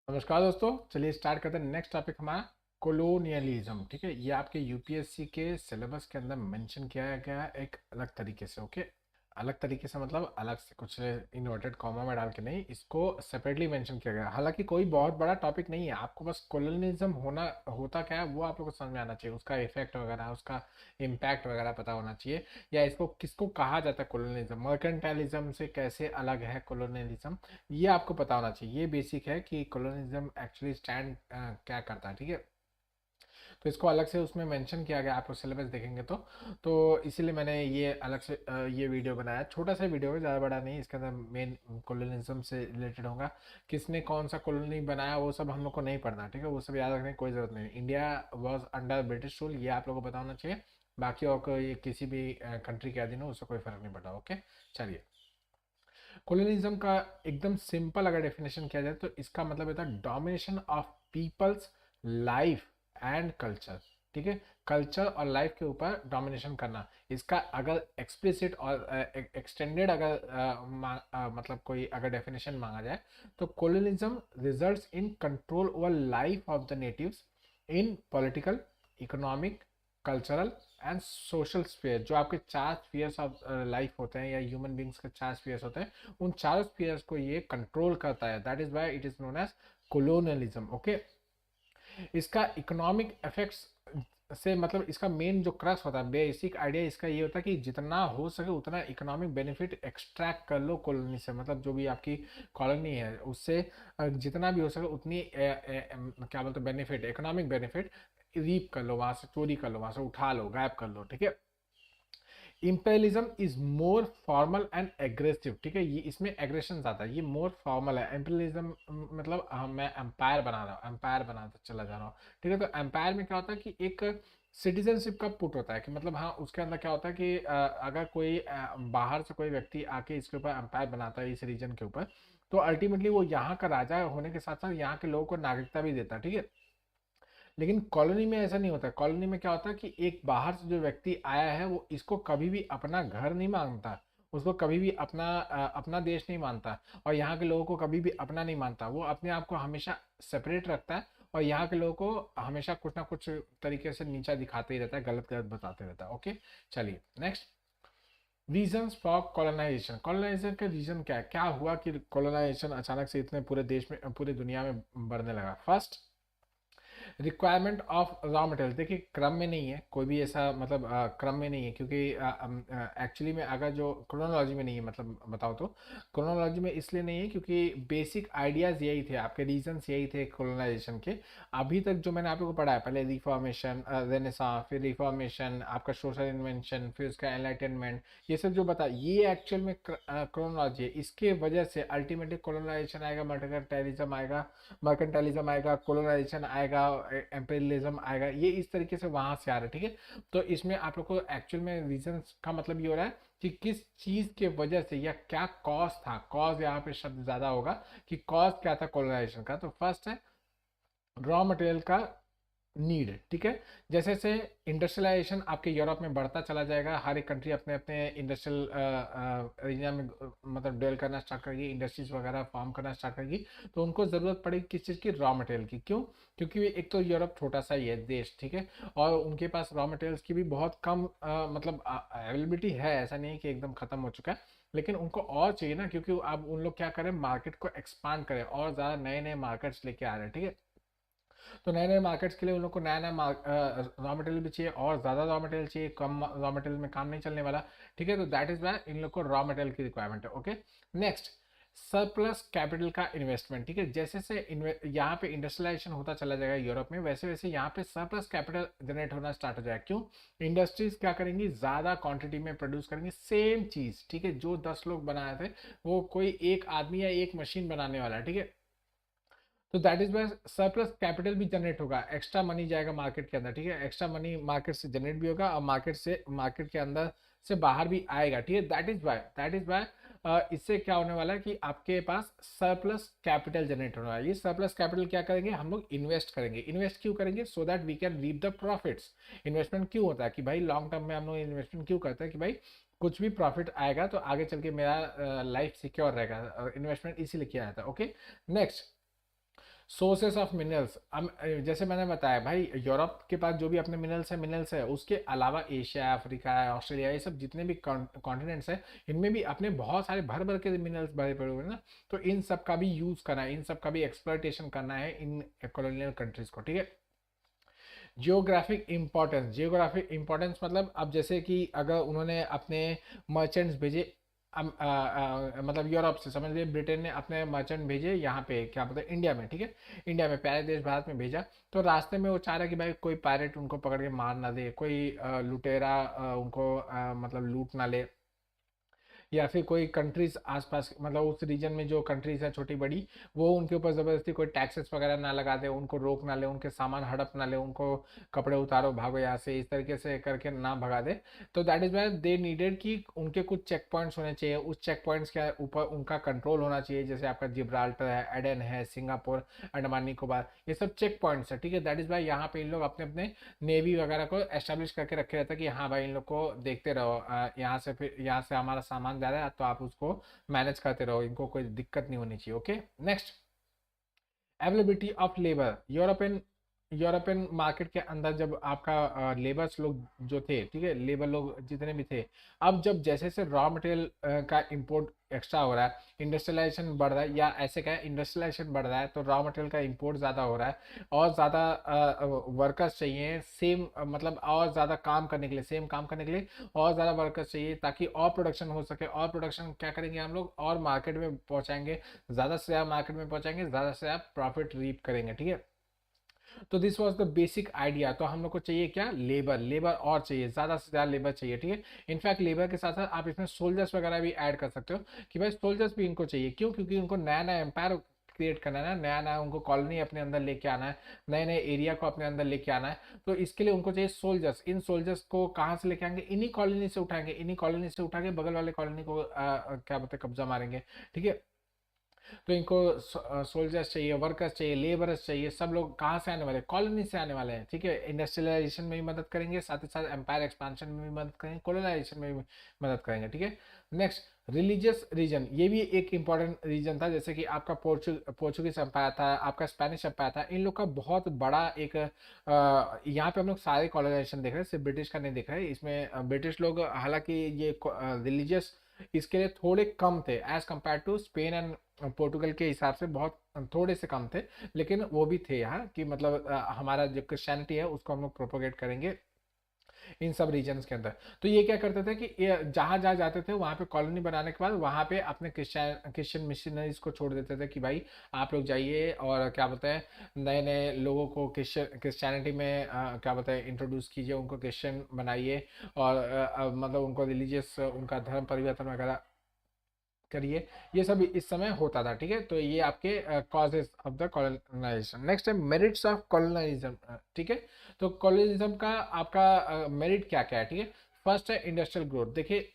नमस्कार दोस्तों, चलिए स्टार्ट करते हैं। नेक्स्ट टॉपिक हमारा कोलोनियलिज्म। ठीक है, ये आपके यूपीएससी के सिलेबस के अंदर मेंशन किया गया है एक अलग तरीके से। ओके, अलग तरीके से मतलब अलग से, कुछ इन्वर्टेड कॉमा में डाल के नहीं, इसको सेपरेटली मेंशन किया गया है। हालांकि कोई बहुत बड़ा टॉपिक नहीं है, आपको बस कोलोनियलिज्म होना होता क्या है वो आप लोग को समझ में आना चाहिए, उसका इफेक्ट वगैरह, उसका इम्पैक्ट वगैरह पता होना चाहिए, या इसको किसको कहा जाता है कोलोनियलिज्म, मर्केंटाइलिज्म से कैसे अलग है कोलोनियलिज्म, ये आपको पता होना चाहिए। ये बेसिक है कि कॉलोनिज्म एक्चुअली स्टैंड क्या करता है। ठीक है, तो इसको अलग से उसमें मेंशन किया गया, आपको सिलेबस देखेंगे तो इसीलिए मैंने ये अलग से ये वीडियो बनाया। छोटा सा वीडियो है, ज़्यादा बड़ा नहीं। इसके अंदर मेन कॉलोनिज्म से रिलेटेड होगा, किसने कौन सा कॉलोनी बनाया वो सब हम लोग को नहीं पढ़ना। ठीक है, वो सब याद रखने की कोई ज़रूरत नहीं। India was under British rule, ये आप लोगों को पता होना चाहिए। बाकी और कोई किसी भी कंट्री के अधीन हो उससे कोई फर्क नहीं पड़ता। ओके, चलिए। कोलोनिज्म का एकदम सिंपल अगर डेफिनेशन किया जाए तो इसका मतलब होता है domination of people's life and culture. ठीक है, कल्चर और लाइफ के ऊपर डोमिनेशन करना। इसका अगर एक्सप्लिसिट और एक्सटेंडेड अगर मतलब कोई अगर डेफिनेशन मांगा जाए तो colonialism results in control over life of the natives in political, economic, cultural and social sphere. जो आपके चार स्फीयर्स ऑफ लाइफ होते हैं या ह्यूमन बींग्स के चार स्फीयर्स होते हैं, उन चारों स्फीयर्स को ये कंट्रोल करता है। That is why it is known as colonialism. Okay, इसका इकोनॉमिक इफेक्ट्स से मतलब इसका मेन जो क्रक्स होता है, बेसिक आइडिया इसका ये होता है कि जितना हो सके उतना इकोनॉमिक बेनिफिट एक्सट्रैक्ट कर लो कॉलोनी से। मतलब जो भी आपकी कॉलोनी है उससे जितना भी हो सके उतनी क्या बोलते हैं बेनिफिट, इकोनॉमिक बेनिफिट रीप कर लो, वहां से चोरी कर लो, वहां से उठा लो, गायब कर लो। ठीक है, imperialism is more formal and aggressive. ठीक है, ये इसमें एग्रेशन आता है, ये मोर फॉर्मल है। इंपेरियलिज्म मतलब मैं एम्पायर बना रहा हूँ, एम्पायर बनाता चला जा रहा हूँ। ठीक है, तो एम्पायर में क्या होता है कि एक सिटीजनशिप का पुट होता है कि मतलब हाँ, उसके अंदर क्या होता है कि अगर कोई बाहर से कोई व्यक्ति आके इसके ऊपर एम्पायर बनाता है इस रीजन के ऊपर, तो अल्टीमेटली वो यहाँ का राजा होने के साथ साथ यहाँ के लोगों को नागरिकता भी देता है। ठीक है, लेकिन कॉलोनी में ऐसा नहीं होता। कॉलोनी में क्या होता है कि एक बाहर से जो व्यक्ति आया है वो इसको कभी भी अपना घर नहीं मांगता, उसको कभी भी अपना देश नहीं मानता, और यहाँ के लोगों को कभी भी अपना नहीं मानता। वो अपने आप को हमेशा सेपरेट रखता है और यहाँ के लोगों को हमेशा कुछ ना कुछ तरीके से नीचा दिखाते ही रहता है, गलत गलत बताते रहता है। ओके, चलिए next. Reasons for colonization. Colonization का रीजन क्या है, क्या हुआ कि कॉलोनाइजेशन अचानक से इतने पूरे देश में, पूरी दुनिया में बढ़ने लगा। First, requirement of raw material. देखिए, क्रम में नहीं है कोई भी ऐसा, मतलब क्रम में नहीं है, क्योंकि एक्चुअली में अगर जो क्रोनोलॉजी में नहीं है, मतलब बताओ तो क्रोनोलॉजी में इसलिए नहीं है क्योंकि बेसिक आइडियाज यही थे, आपके रीजंस यही थे कॉलोनाइजेशन के। अभी तक जो मैंने आप लोगों को पढ़ा है, पहले रिफॉर्मेशन, रेनेसां, फिर रिफॉर्मेशन, आपका सोशल इन्वेंशन, फिर उसका एनलाइटनमेंट, ये सब जो बता, ये एक्चुअल में क्रोनोलॉजी है। इसके वजह से अल्टीमेटली कॉलोनाइजेशन आएगा, मर्केंटाइलिज्म आएगा, मर्केंटाइलिज्म आएगा, कोलोनाइजेशन आएगा, एम्पेरियलिज्म आएगा। ये इस तरीके से वहां से आ रहा है। ठीक है, तो इसमें आप लोग को एक्चुअल में रीजन का मतलब ये हो रहा है कि किस चीज के वजह से या क्या कॉज था। कॉज यहाँ पे शब्द ज्यादा होगा कि कॉज क्या था कोलोनाइजेशन का। तो फर्स्ट है रॉ मटेरियल का नीड। ठीक है, जैसे जैसे इंडस्ट्रियलाइजेशन आपके यूरोप में बढ़ता चला जाएगा, हर एक कंट्री अपने अपने इंडस्ट्रियल एरिया में मतलब डेवलप करना स्टार्ट करेगी, इंडस्ट्रीज वगैरह फॉर्म करना स्टार्ट करेगी, तो उनको ज़रूरत पड़ेगी किस चीज़ की, रॉ मटेरियल की। क्यों? क्योंकि एक तो यूरोप छोटा सा ही है देश। ठीक है, और उनके पास रॉ मटेरियल्स की भी बहुत कम मतलब अवेलेबिलिटी है, ऐसा नहीं है कि एकदम ख़त्म हो चुका है, लेकिन उनको और चाहिए ना, क्योंकि अब उन लोग क्या करें, मार्केट को एक्सपांड करें और ज़्यादा नए नए मार्केट्स लेके आ रहे हैं। ठीक है, तो नए नए मार्केट्स के लिए उन लोग को नया नया रॉ मटेरियल भी चाहिए, और ज़्यादा रॉ मटेरियल चाहिए, कम रॉ मटेरियल में काम नहीं चलने वाला। ठीक है, तो दैट इज वाई इन लोग को रॉ मटेरियल की रिक्वायरमेंट है। ओके, नेक्स्ट, सरप्लस कैपिटल का इन्वेस्टमेंट। ठीक है, जैसे से यहाँ पे इंडस्ट्रियलाइजेशन होता चला जाएगा यूरोप में, वैसे वैसे यहाँ पे सरप्लस कैपिटल जनरेट होना स्टार्ट हो जाएगा। क्यों? इंडस्ट्रीज क्या करेंगी, ज़्यादा क्वांटिटी में प्रोड्यूस करेंगे सेम चीज़। ठीक है, जो 10 लोग बनाए थे वो कोई एक आदमी या एक मशीन बनाने वाला है। ठीक है, तो that is why surplus capital भी जनरेट होगा, एक्स्ट्रा मनी जाएगा मार्केट के अंदर। ठीक है, एक्स्ट्रा मनी मार्केट से जनरेट भी होगा और मार्केट के अंदर से बाहर भी आएगा। ठीक है, दैट इज वाई इससे क्या होने वाला है कि आपके पास सरप्लस कैपिटल जनरेट होने वाला है। ये सरप्लस कैपिटल क्या करेंगे, हम लोग इन्वेस्ट करेंगे। इन्वेस्ट क्यों करेंगे? So that we can reap the profits. Investment क्यों होता है कि भाई लॉन्ग टर्म में हम लोग इन्वेस्टमेंट क्यों करते हैं कि भाई कुछ भी प्रॉफिट आएगा तो आगे चल के मेरा लाइफ सिक्योर रहेगा। इन्वेस्टमेंट इसीलिए किया जाता है। Okay, next, sources of minerals, जैसे मैंने बताया भाई, यूरोप के पास जो भी अपने मिनरल्स है, उसके अलावा एशिया, अफ्रीका, ऑस्ट्रेलिया, ये सब जितने भी कॉन्टिनेंट्स है, इनमें भी अपने बहुत सारे भर भर के मिनरल्स भरे पड़े हुए हैं ना। तो इन सब का भी यूज करना है, इन सब का भी एक्सप्लॉयटेशन करना है इन कॉलोनियल कंट्रीज को, ठीक है। जियोग्राफिक इंपॉर्टेंस मतलब अब जैसे कि अगर उन्होंने अपने मर्चेंट्स भेजे, मतलब यूरोप से, समझ लीजिए ब्रिटेन ने अपने मर्चेंट भेजे यहाँ पे, क्या बोलते हैं, इंडिया में, ठीक है। इंडिया में, प्यारे देश भारत में भेजा। तो रास्ते में वो चाह रहा है कि भाई कोई पायरेट उनको पकड़ के मार ना दे, कोई लुटेरा उनको मतलब लूट ना ले, या फिर कोई कंट्रीज आसपास, मतलब उस रीजन में जो कंट्रीज है छोटी बड़ी, वो उनके ऊपर ज़बरदस्ती कोई टैक्सेस वगैरह ना लगा दे, उनको रोक ना ले, उनके सामान हड़प ना ले, उनको कपड़े उतारो भागो यहाँ से, इस तरीके से करके ना भगा दे। तो that is why they needed कि उनके कुछ चेक पॉइंट्स होने चाहिए, उस चेक पॉइंट्स के ऊपर उनका कंट्रोल होना चाहिए, जैसे आपका जिब्राल्टर है, एडन है, सिंगापुर, अंडमान निकोबार, ये सब चेक पॉइंट्स है, ठीक है। दैट इज़ वाई यहाँ पे इन लोग अपने अपने नेवी वगैरह को एस्टेब्लिश करके रखे रहता है कि हाँ भाई इन लोग को देखते रहो, यहाँ से, फिर यहाँ से हमारा सामान जा रहा है तो आप उसको मैनेज करते रहो, इनको कोई दिक्कत नहीं होनी चाहिए, okay. Next, availability of labour. European market के अंदर जब आपका लेबर्स लोग जो थे, ठीक है, लेबर लोग जितने भी थे, अब जब जैसे जैसे रॉ मटेरियल का इंपोर्ट एक्स्ट्रा हो रहा है, इंडस्ट्रियलाइजेशन बढ़ रहा है, या ऐसे क्या है, इंडस्ट्रियलाइजेशन बढ़ रहा है, तो रॉ मटेरियल का इंपोर्ट ज़्यादा हो रहा है, और ज़्यादा वर्कर्स चाहिए, सेम मतलब और ज़्यादा काम करने के लिए, सेम काम करने के लिए और ज़्यादा वर्कर्स चाहिए, ताकि और प्रोडक्शन हो सके। और प्रोडक्शन क्या करेंगे हम लोग, और मार्केट में पहुँचाएंगे, ज़्यादा से ज़्यादा मार्केट में पहुँचाएंगे, ज़्यादा से ज़्यादा प्रॉफिट रीप करेंगे, ठीक है। तो this was the basic idea. तो हम लोग को चाहिए क्या, लेबर, लेबर और चाहिए, ज़्यादा से ज़्यादा लेबर चाहिए, ठीक है। इनफैक्ट लेबर के साथ साथ आप इसमें सोल्जर्स वगैरह भी ऐड कर सकते हो, कि भाई सोल्जर्स भी इनको चाहिए, क्यों, क्योंकि उनको नया नया एम्पायर क्रिएट करना है ना, नया नया उनको कॉलोनी अपने अंदर लेके आना है, नए नए एरिया को अपने अंदर लेके आना है। तो इसके लिए उनको चाहिए सोल्जर्स। इन सोल्जर्स को कहाँ से लेके आएंगे, इन्हीं कॉलोनी से उठाएंगे, इन्हीं कॉलोनी से उठा के बगल वाले कॉलोनी को क्या बोलते हैं, कब्जा मारेंगे, ठीक है। तो इनको सोल्जर्स चाहिए, वर्कर्स चाहिए, लेबरर्स चाहिए, सब लोग कहाँ से आने वाले, कॉलोनी से आने वाले हैं, ठीक है। इंडस्ट्रियलाइजेशन में भी मदद करेंगे, साथ ही साथ एम्पायर एक्सपांशन में भी मदद करेंगे, कोलोनाइजेशन में भी मदद करेंगे, ठीक है। नेक्स्ट, रिलीजियस रीजन, ये भी एक इंपॉर्टेंट रीजन था। जैसे कि आपका पोर्चुगीज एम्पायर था, आपका स्पेनिश एम्पायर था, इन लोग का बहुत बड़ा एक यहाँ पे हम लोग सारे कॉलोनाइजेशन देख रहे हैं, सिर्फ ब्रिटिश का नहीं देख रहे हैं। इसमें ब्रिटिश लोग हालांकि ये रिलीजियस इसके लिए थोड़े कम थे, as compare to Spain and Portugal के हिसाब से बहुत थोड़े से कम थे, लेकिन वो भी थे यहाँ, कि मतलब हमारा जो क्रिश्चियनिटी है उसको हम लोग प्रोपोगेट करेंगे इन सब रीजन्स के अंदर। तो ये क्या करते थे कि ये जहाँ जहाँ जाते थे वहाँ पे कॉलोनी बनाने के बाद वहाँ पे अपने क्रिश्चियन मिशनरीज को छोड़ देते थे, कि भाई आप लोग जाइए और क्या बोलते हैं, नए नए लोगों को क्रिश्चियनिटी में क्या बोलते हैं इंट्रोड्यूस कीजिए, उनको क्रिश्चियन बनाइए, और मतलब उनको रिलीजियस उनका धर्म परिवर्तन वगैरह करिए। ये सब इस समय होता था, ठीक है। तो ये आपके causes of the colonization. Next है मेरिट्स ऑफ कॉलोनाइज्म, ठीक है। तो कॉलोनिज्म का आपका मेरिट क्या क्या है, ठीक है। फर्स्ट है इंडस्ट्रियल ग्रोथ। देखिए,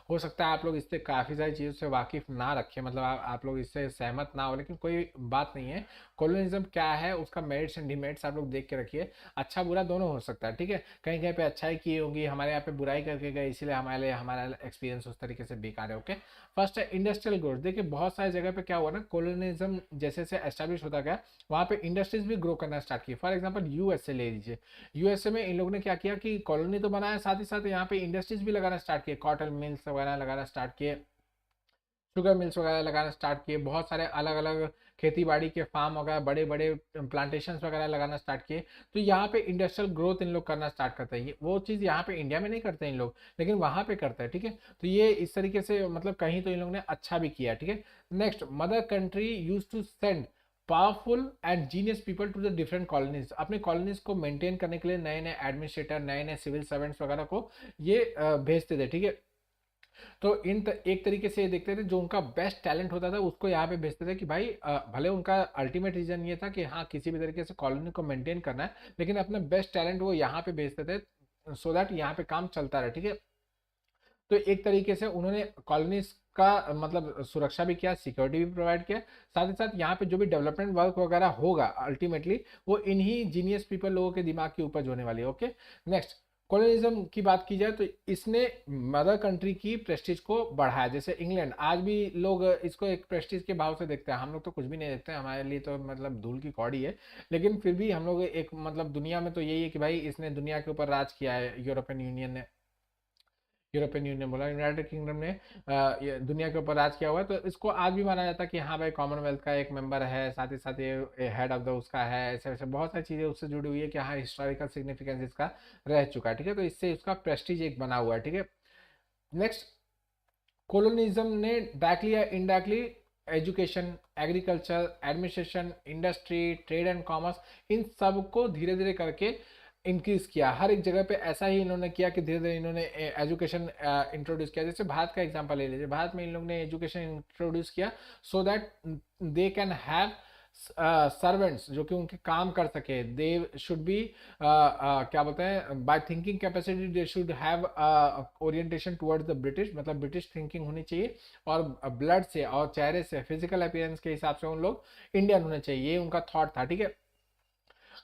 हो सकता है आप लोग इससे काफ़ी सारी चीज़ों से वाकिफ़ ना रखें, मतलब आप लोग इससे सहमत ना हो, लेकिन कोई बात नहीं है। कॉलोनिज्म क्या है, उसका मेरिट्स एंड डिमेरिट्स आप लोग देख के रखिए। अच्छा बुरा दोनों हो सकता है, ठीक है। कहीं कहीं पे अच्छाई की होगी, हमारे यहाँ पे बुराई करके गए, इसीलिए हमारे हमारा एक्सपीरियंस उस तरीके से बेकार है, ओके। फर्स्ट है इंडस्ट्रियल ग्रोथ। देखिए बहुत सारी जगह पे क्या हुआ ना, कॉलोनिज्म जैसे जैसे एस्टेब्लिश होता गया, वहाँ पे इंडस्ट्रीज भी ग्रो करना स्टार्ट की। फॉर एग्जाम्पल यूएसए ले लीजिए। यूएसए में इन लोगों ने क्या किया कि कॉलोनी तो बनाया, साथ ही साथ यहाँ पे इंडस्ट्रीज भी लगाना स्टार्ट किए, कॉटन मिल्स वगैरह लगाना स्टार्ट किए, शुगर मिल्स वगैरह लगाना स्टार्ट किए, बहुत सारे अलग अलग खेती बाड़ी के फार्म वगैरह, बड़े बड़े प्लांटेशंस वगैरह लगाना स्टार्ट किए। तो यहाँ पे इंडस्ट्रियल ग्रोथ इन लोग करना स्टार्ट करते हैं। वो चीज़ यहाँ पे इंडिया में नहीं करते इन लोग, लेकिन वहाँ पे करते हैं, ठीक है। तो ये इस तरीके से मतलब कहीं तो इन लोग ने अच्छा भी किया, ठीक है। Next, mother country use to send powerful and genius people to the different colonies. अपने कॉलोनीज को मेंटेन करने के लिए नए नए एडमिनिस्ट्रेटर, नए नए सिविल सर्वेंट्स वगैरह को ये भेजते थे, ठीक है। तो एक तरीके से ये देखते थे, जो उनका बेस्ट टैलेंट होता था उसको यहाँ पे भेजते थे, कि भाई भले उनका अल्टीमेट रीजन ये था कि हाँ किसी भी तरीके से कॉलोनी को मेंटेन करना है, लेकिन अपना बेस्ट टैलेंट वो यहाँ पे भेजते थे, सो दैट यहाँ पे काम चलता रहे, ठीक है। तो एक तरीके से उन्होंने कॉलोनीज का मतलब सुरक्षा भी किया, सिक्योरिटी भी प्रोवाइड किया, साथ ही साथ यहाँ पे जो भी डेवलपमेंट वर्क वगैरह होगा अल्टीमेटली वो इन्हीं जीनियस पीपल लोगों के दिमाग की उपज होने वाली है, ओके। नेक्स्ट, कॉलोनिज्म की बात की जाए तो इसने मदर कंट्री की प्रेस्टीज को बढ़ाया। जैसे इंग्लैंड, आज भी लोग इसको एक प्रेस्टीज के भाव से देखते हैं, हम लोग तो कुछ भी नहीं देखते हैं, हमारे लिए तो मतलब धूल की कौड़ी है, लेकिन फिर भी हम लोग एक मतलब दुनिया में तो यही है कि भाई इसने दुनिया के ऊपर राज किया है, यूरोपियन यूनियन ने, यूरोपियन यूनियन बोला, यूनाइटेड किंगडम ने ये दुनिया के ऊपर राज किया हुआ है, तो इसको आज भी माना जाता है कि हाँ भाई कॉमनवेल्थ का एक मेंबर है, साथ ही साथ ये हेड ऑफ द उसका है, ऐसे वैसे बहुत सारी चीज़ें उससे जुड़ी हुई है कि हाँ हिस्टोरिकल सिग्निफिकेंस इसका रह चुका है, ठीक है, तो इससे उसका प्रेस्टीज एक बना हुआ है, ठीक है। नेक्स्ट, कोलोनिज्म ने डायरेक्टली या indirectly education, agriculture, administration, industry, trade and commerce, इन सब को धीरे धीरे करके इंक्रीज किया। हर एक जगह पे ऐसा ही इन्होंने किया कि धीरे धीरे इन्होंने एजुकेशन इंट्रोड्यूस किया। जैसे भारत का एग्जांपल ले लीजिए, भारत में इन लोग ने एजुकेशन इंट्रोड्यूस किया so that they can have servants जो कि उनके काम कर सके, दे शुड बी क्या बोलते हैं, by thinking capacity they should have orientation towards the British, मतलब ब्रिटिश थिंकिंग होनी चाहिए, और ब्लड से और चेहरे से फिजिकल अपीयरेंस के हिसाब से उन लोग इंडियन होने चाहिए, ये उनका थॉट था, ठीक है।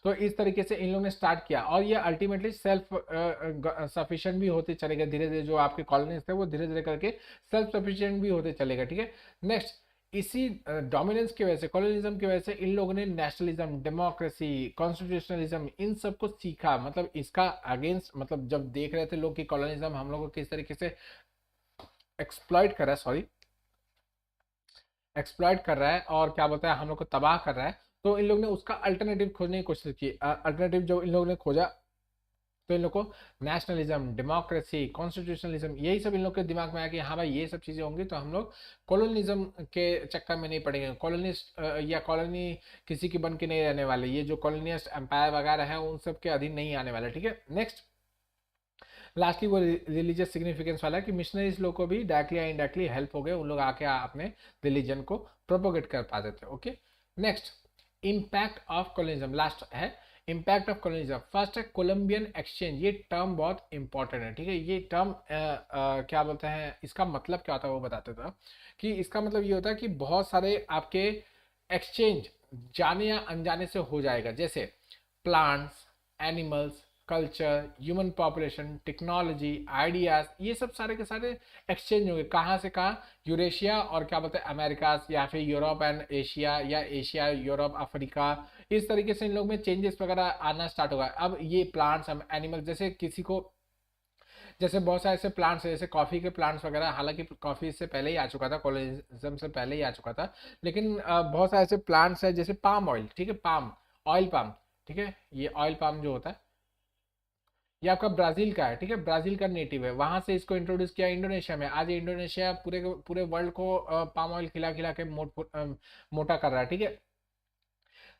तो इस तरीके से इन लोगों ने स्टार्ट किया और ये अल्टीमेटली सेल्फ सफिशिएंट भी होते चले गए धीरे धीरे, जो आपके कॉलोनीज थे वो धीरे धीरे करके सेल्फ सफिशिएंट भी होते चले गए, ठीक है। नेक्स्ट, इसी डोमिनेंस की वजह से, कॉलोनिज्म की वजह से इन लोगों ने नेशनलिज्म, डेमोक्रेसी, कॉन्स्टिट्यूशनलिज्म, इन सब को सीखा, मतलब इसका अगेंस्ट, मतलब जब देख रहे थे लोग कि कॉलोनिज्म हम लोग को किस तरीके से एक्सप्लॉइट कर रहा है, सॉरी, एक्सप्लॉइट कर रहा है और क्या बोलता है हम लोग को तबाह कर रहा है, तो इन लोगों ने उसका अल्टरनेटिव खोजने की कोशिश की। अल्टरनेटिव जो इन लोगों ने खोजा, तो इन लोग को नेशनलिज्म, डेमोक्रेसी, कॉन्स्टिट्यूशनलिज्म, यही सब इन लोग के दिमाग में आया कि हाँ भाई ये सब चीज़ें होंगी तो हम लोग कॉलोनिज्म के चक्कर में नहीं पड़ेंगे, कॉलोनिस्ट या कॉलोनी किसी की बन के नहीं रहने वाले, ये जो कॉलोनियस्ट एम्पायर वगैरह है उन सब के अधीन नहीं आने वाले, ठीक है। नेक्स्ट, लास्टली वो रिलीजियस सिग्निफिकेंस वाला है कि मिशनरीज लोग को भी डायरेक्टली या इनडायरेक्टली हेल्प हो गए, उन लोग आके अपने रिलीजन को प्रोपोगेट कर पाते थे, okay. Next, impact of colonialism, last है इम्पैक्ट ऑफ कॉलोनिज्म। फर्स्ट है कोलंबियन एक्सचेंज, ये टर्म बहुत इंपॉर्टेंट है, ठीक है। ये टर्म क्या बोलते हैं, इसका मतलब क्या होता है वो बताते थे कि इसका मतलब ये होता है कि बहुत सारे आपके एक्सचेंज जाने या अनजाने से हो जाएगा, जैसे plants, animals, culture, human population, technology, ideas, ये सब सारे के सारे एक्सचेंज होंगे, कहाँ से कहाँ, यूरेशिया और क्या बोलते हैं अमेरिका, या फिर यूरोप एंड एशिया, या एशिया यूरोप अफ्रीका, इस तरीके से इन लोग में चेंजेस वगैरह आना स्टार्ट होगा। अब ये प्लांट्स, एनिमल, जैसे किसी को, जैसे बहुत सारे ऐसे प्लांट्स है, जैसे कॉफ़ी के प्लांट्स वगैरह, हालांकि कॉफ़ी से पहले ही आ चुका था, कॉलोनिज्म से पहले ही आ चुका था, लेकिन बहुत सारे ऐसे प्लांट्स है जैसे पाम ऑयल, ठीक है, पाम ऑयल, पाम, ठीक है, ये ऑयल पाम जो होता है ये आपका ब्राजील का है, ठीक है, ब्राजील का नेटिव है, वहां से इसको इंट्रोड्यूस किया इंडोनेशिया में। आज इंडोनेशिया पूरे वर्ल्ड को पाम ऑयल खिला खिला के मोटा कर रहा है, ठीक है।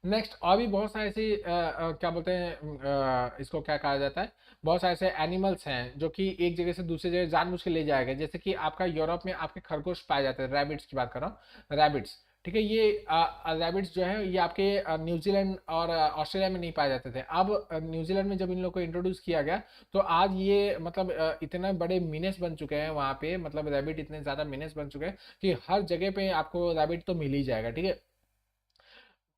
नेक्स्ट, और भी बहुत सारे ऐसे क्या बोलते हैं इसको क्या कहा जाता है, बहुत सारे ऐसे एनिमल्स हैं जो कि एक जगह से दूसरी जगह जानबूझ के ले जाएगा, जैसे कि आपका यूरोप में आपके खरगोश पाए जाते हैं, रैबिट्स की बात कर रहा हूँ, रैबिट्स, ठीक है। ये रैबिट्स जो है ये आपके न्यूजीलैंड और ऑस्ट्रेलिया में नहीं पाए जाते थे। अब न्यूजीलैंड में जब इन लोग को इंट्रोड्यूस किया गया तो आज ये मतलब इतने बड़े मीनेस बन चुके हैं वहाँ पे, मतलब रैबिट इतने ज़्यादा मीनेस बन चुके हैं कि हर जगह पे आपको रैबिट तो मिल ही जाएगा, ठीक है।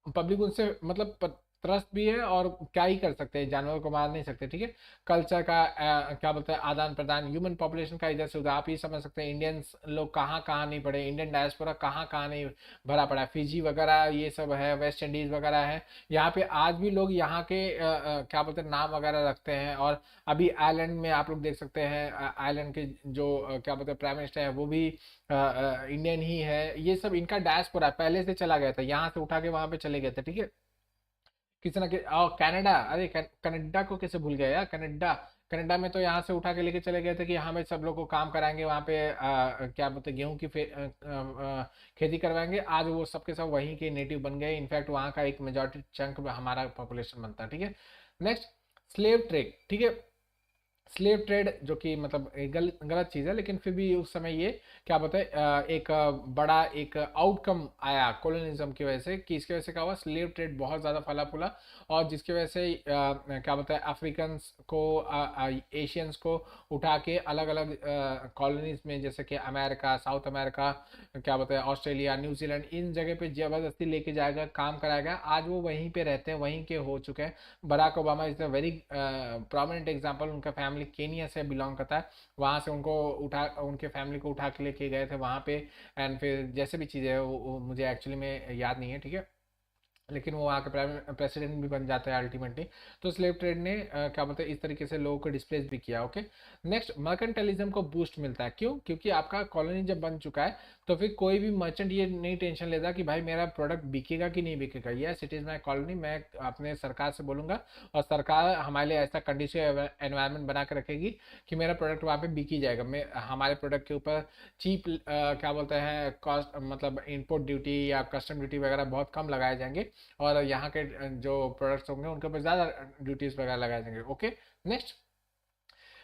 पब्लिक उनसे मतलब त्रस्त भी है, और क्या ही कर सकते हैं, जानवर को मार नहीं सकते, ठीक है। कल्चर का क्या बोलते हैं आदान प्रदान, ह्यूमन पॉपुलेशन का इधर से उधर, आप ये समझ सकते हैं इंडियंस लोग कहाँ कहाँ नहीं पड़े, इंडियन डायस्पोरा कहाँ कहाँ नहीं भरा पड़ा है, फिजी वगैरह ये सब है, वेस्ट इंडीज वगैरह है, यहाँ पे आज भी लोग यहाँ के क्या बोलते हैं नाम वगैरह रखते हैं। और अभी आयरलैंड में आप लोग देख सकते हैं, आयरलैंड के जो क्या बोलते हैं प्राइम मिनिस्टर है वो भी इंडियन ही है, ये सब इनका डायस्पोरा पहले से चला गया था, यहाँ से उठा के वहां पे चले गए थे, ठीक है। किसी ना और कनाडा, अरे कनाडा को कैसे भूल गया यार, कनाडा, कनाडा में तो यहाँ से उठा के लेके चले गए थे कि हमें सब लोग को काम कराएंगे वहाँ पे क्या बोलते हैं गेहूं की खेती करवाएंगे, आज वो सबके सब वहीं के नेटिव बन गए, इनफैक्ट वहाँ का एक मेजोरिटी चंक हमारा पॉपुलेशन बनता है, ठीक है। नेक्स्ट, स्लेव ट्रेड, ठीक है। स्लेव ट्रेड जो कि मतलब एक गलत चीज़ है, लेकिन फिर भी उस समय ये क्या बोलते हैं एक बड़ा एक आउटकम आया कॉलोनिज्म की वजह से, कि इसकी वजह से क्या हुआ, स्लेव ट्रेड बहुत ज़्यादा फला फूला, और जिसकी वजह से क्या बोलते हैं अफ्रीकन्स को, एशियंस को उठा के अलग अलग कॉलोनीज में, जैसे कि अमेरिका, साउथ अमेरिका, क्या बोलते हैं ऑस्ट्रेलिया, न्यूजीलैंड, इन जगह पे ज़बरदस्ती लेके जाएगा, काम कराएगा, आज वो वहीं पे रहते हैं, वहीं के हो चुके हैं। Barack Obama is a very prominent example, उनका फैमिली फैमिली केनिया से बिलोंग करता है, वहाँ से उनको उनके फैमिली को उठा के लेके गए थे वहाँ पे। एंड फिर जैसे भी चीज़ें है वो मुझे एक्चुअली में याद नहीं है, ठीक है, लेकिन वो वहाँ के प्रेसिडेंट भी बन जाता है अल्टीमेटली। तो स्लेव ट्रेड ने क्या बोलते हैं इस तरीके से लोगों को डिस्प्लेस भी किया। ओके, नेक्स्ट, मर्केंटाइलिज्म को बूस्ट मिलता है। क्यों? क्योंकि आपका कॉलोनी जब बन चुका है तो फिर कोई भी मर्चेंट ये नहीं टेंशन लेता कि भाई मेरा प्रोडक्ट बिकेगा कि नहीं बिकेगा। Yes, it is my colony, मैं अपने सरकार से बोलूँगा और सरकार हमारे लिए ऐसा कंडीशन एनवायरनमेंट बना के रखेगी कि मेरा प्रोडक्ट वहाँ पे बिकी जाएगा। मैं हमारे प्रोडक्ट के ऊपर चीप क्या बोलते हैं कॉस्ट, मतलब इनपुट ड्यूटी या कस्टम ड्यूटी वगैरह बहुत कम लगाए जाएंगे, और यहाँ के जो प्रोडक्ट्स होंगे उनके ऊपर ज़्यादा ड्यूटीज़ वगैरह लगाए जाएंगे। Okay, next,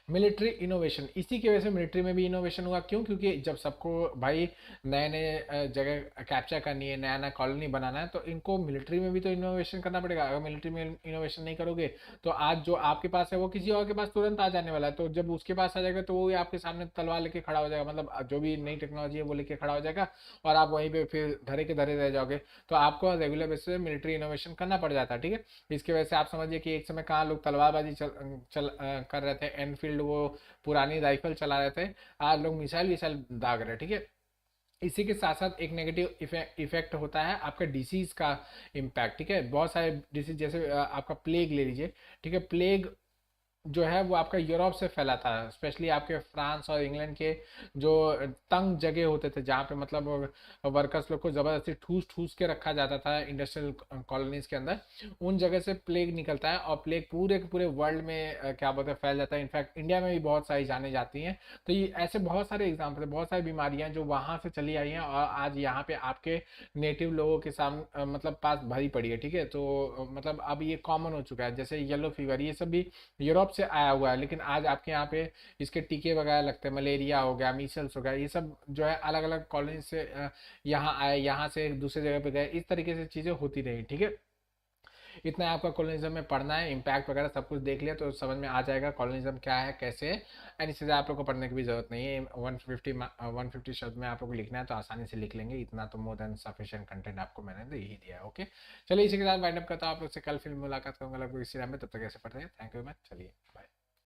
military innovation. इसी की वजह से मिलिट्री में भी इनोवेशन हुआ। क्यों? क्योंकि जब सबको भाई नए नए जगह कैप्चर करनी है, नया नया कॉलोनी बनाना है, तो इनको मिलिट्री में भी तो इनोवेशन करना पड़ेगा। अगर मिलिट्री में इनोवेशन नहीं करोगे तो आज जो आपके पास है वो किसी और के पास तुरंत आ जाने वाला है। तो जब उसके पास आ जाएगा तो वो ही आपके सामने तलवार लेके खड़ा हो जाएगा, मतलब जो भी नई टेक्नोलॉजी है वो लेके खड़ा हो जाएगा, और आप वहीं पे फिर धरे के धरे रह जाओगे। तो आपको रेगुलर बेसिस पे मिलिट्री इनोवेशन करना पड़ जाता है, ठीक है। इसकी वजह से आप समझिए कि एक समय कहाँ लोग तलवारबाजी कर रहे थे, एनफील्ड वो पुरानी राइफल चला रहे थे, आज लोग मिसाइल विसाइल दाग रहे हैं, ठीक है। इसी के साथ साथ एक नेगेटिव इफेक्ट होता है आपका डिसीज का इम्पैक्ट, ठीक है। बहुत सारे डिसीज जैसे आपका प्लेग ले लीजिए, ठीक है। प्लेग जो है वो आपका यूरोप से फैला था, स्पेशली आपके फ्रांस और इंग्लैंड के जो तंग जगह होते थे, जहाँ पे मतलब वर्कर्स लोग को ज़बरदस्ती ठूस ठूस के रखा जाता था इंडस्ट्रियल कॉलोनीज के अंदर, उन जगह से प्लेग निकलता है और प्लेग पूरे के पूरे वर्ल्ड में क्या बोलते हैं फैल जाता है। इनफैक्ट इंडिया में भी बहुत सारी जाने जाती हैं। तो ये ऐसे बहुत सारे एग्जाम्पल है, बहुत सारी बीमारियां जो वहाँ से चली आई हैं और आज यहाँ पे आपके नेटिव लोगों के सामने मतलब पास भरी पड़ी है, ठीक है। तो मतलब अब ये कॉमन हो चुका है, जैसे येलो फीवर, ये सब भी यूरोप से आया हुआ है, लेकिन आज आपके यहाँ पे इसके टीके वगैरह लगते हैं। मलेरिया हो गया, मीसल्स हो गया, ये सब जो है अलग अलग कॉलोनी से यहाँ आए, यहाँ से दूसरे जगह पे गए, इस तरीके से चीज़ें होती रही, ठीक है। इतना आपका कॉलोनिज्म में पढ़ना है, इम्पैक्ट वगैरह सब कुछ देख लिया तो समझ में आ जाएगा कॉलोनिज्म क्या है, कैसे है। एंड इससे आप लोग को पढ़ने की भी जरूरत नहीं है। 150 शब्द में आप लोग को लिखना है तो आसानी से लिख लेंगे, इतना तो मोर देन सफिशिएंट कंटेंट आपको मैंने दे ही दिया है। ओके, चलिए इसी के साथ वाइंड अप करता हूँ आप लोग से, कल फिर मुलाकात करूंगा लगभग इसी टाइम में, तब तक ऐसे पढ़ते हैं। थैंक यू मच, चलिए बाय।